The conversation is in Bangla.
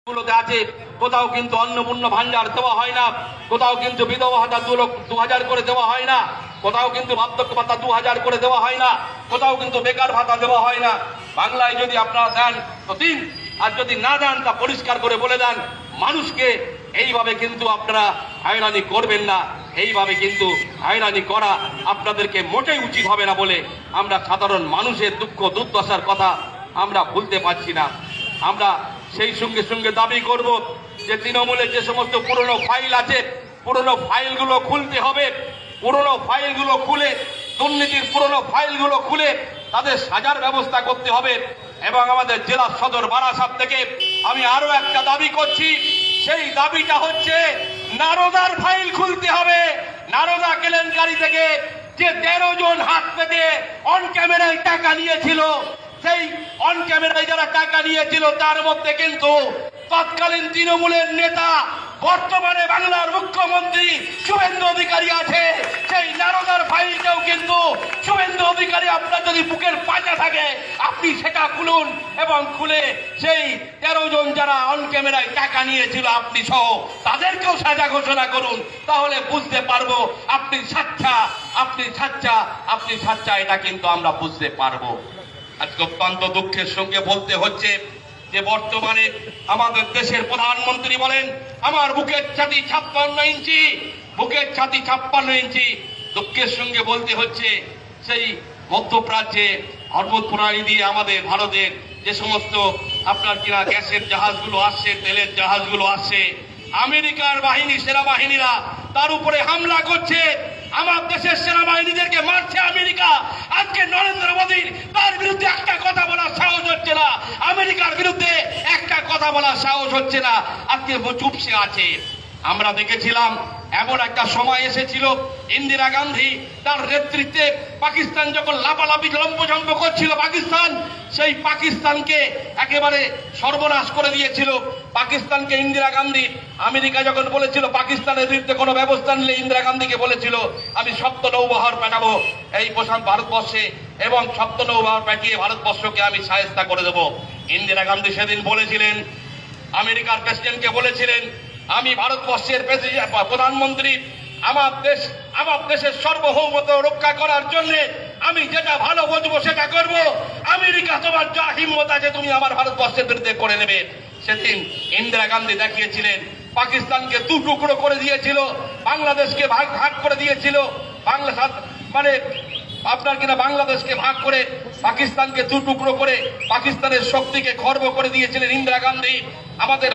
গুলোতে আছে কোথাও কিন্তু অন্নপূর্ণ ভান্ডার দেওয়া হয় না, কোথাও কিন্তু বিধবা ভাতা 2000 করে দেওয়া হয় না, কোথাও কিন্তু বার্ধক্য ভাতা 2000 করে দেওয়া হয় না, কোথাও কিন্তু বেকার ভাতা দেওয়া হয় না। বাংলায় যদি আপনারা দেন তো দিন, আর যদি না দেন তা পরিষ্কার করে বলে দেন। মানুষকে এইভাবে কিন্তু আপনারা হয়রানি করবেন না, এইভাবে কিন্তু হয়রানি করা আপনাদেরকে মোটেই উচিত হবে না বলে আমরা সাধারণ মানুষের দুঃখ দুর্দশার কথা আমরা ভুলতে পারছি না। আমরা সেই সঙ্গে সঙ্গে দাবি করব যে তৃণমূলের যে সমস্ত পুরনো ফাইল আছে, পুরনো ফাইলগুলো খুলতে হবে, পুরনো ফাইলগুলো খুলে দুর্নীতির পুরনো ফাইলগুলো খুলে তাদের সাজার ব্যবস্থা করতে হবে। এবং আমাদের জেলা সদর বারাসাত থেকে আমি আরো একটা দাবি করছি, সেই দাবিটা হচ্ছে নারদার ফাইল খুলতে হবে। নারদা কেলেঙ্কারি থেকে যে 13 জন হাত পেতে অন ক্যামেরায় টাকা নিয়েছিল, সেই অন ক্যামেরায় যারা টাকা নিয়েছিল তার মধ্যে কিন্তু তৎকালীন তৃণমূলের নেতা বর্তমানে বাংলার মুখ্যমন্ত্রী শুভেন্দু অধিকারী আছে। সেই নারদার ফাইলটাও কিন্তু শুভেন্দু অধিকারী, আপনার যদি বুকের পাঁচা থাকে আপনি সেটা খুলুন এবং খুলে সেই 13 জন যারা অন ক্যামেরায় টাকা নিয়েছিল আপনি সহ তাদেরকেও সাজা ঘোষণা করুন, তাহলে বুঝতে পারবো আপনি সাচ্চা, আপনি সাচ্চা, আপনি সাচ্চা, এটা কিন্তু আমরা বুঝতে পারবো। আজকে অত্যন্ত দুঃখের সঙ্গে বলতে হচ্ছে যে বর্তমানে আমাদের দেশের প্রধানমন্ত্রী বলেন আমার বুকের ছাতি 56 ইঞ্চি, বুকের ছাতি 56 ইঞ্চি। দুঃখের সঙ্গে বলতে হচ্ছে সেই মধ্যপ্রাচ্যে হরমুজ প্রণালী দিয়ে আমাদের ভারতের যে সমস্ত আপনার কিনা গ্যাসের জাহাজগুলো আসছে, তেলের জাহাজগুলো আসছে, আমেরিকার বাহিনী সেনাবাহিনীরা তার উপরে হামলা করছে, আমার দেশের সেনাবাহিনীদেরকে মারছে আমেরিকা। আজকে নরেন্দ্র মোদীর তার বিরুদ্ধে একটা কথা বলার সাহস হচ্ছে না, আমেরিকার বিরুদ্ধে একটা কথা বলার সাহস হচ্ছে না, আজকে চুপসে আছে। আমরা দেখেছিলাম এমন একটা সময় এসেছিল ইন্দিরা গান্ধী তার নেতৃত্বে পাকিস্তান যখন লাফালাফি লম্বজম্ব করছিল, পাকিস্তান সেই পাকিস্তানকে একেবারে সর্বনাশ করে দিয়েছিল। পাকিস্তানকে ইন্দিরা গান্ধী, আমেরিকা যখন বলেছিল পাকিস্তানের বিরুদ্ধে কোনো ব্যবস্থা নিলে ইন্দিরা গান্ধীকে বলেছিল আমি সপ্ত নৌবহর পাঠাবো এই প্রশান্ত ভারতবর্ষে এবং সপ্ত নৌবহর পাঠিয়ে ভারতবর্ষকে আমি শায়েস্তা করে দেবো। ইন্দিরা গান্ধী সেদিন বলেছিলেন, আমেরিকার প্রেসিডেন্টকে বলেছিলেন আমি ভারতবর্ষের প্রধানমন্ত্রী, আমার দেশের সার্বভৌমত্ব রক্ষা করার জন্য আমি যেটা ভালো বুঝবো সেটা করব। আমেরিকা তোমার যা হিম্মত আছে তুমি আমার ভারতবর্ষের বিরুদ্ধে করে নেবে। সেদিন ইন্দিরা গান্ধী দেখিয়েছিলেন, পাকিস্তানকে 2 টুকরো করে দিয়েছিল, বাংলাদেশকে ভাগ ভাগ করে দিয়েছিল, মানে আপনার কিনা বাংলাদেশকে ভাগ করে পাকিস্তানকে 2 টুকরো করে পাকিস্তানের শক্তিকে খর্ব করে দিয়েছিলেন ইন্দিরা গান্ধী। আমাদের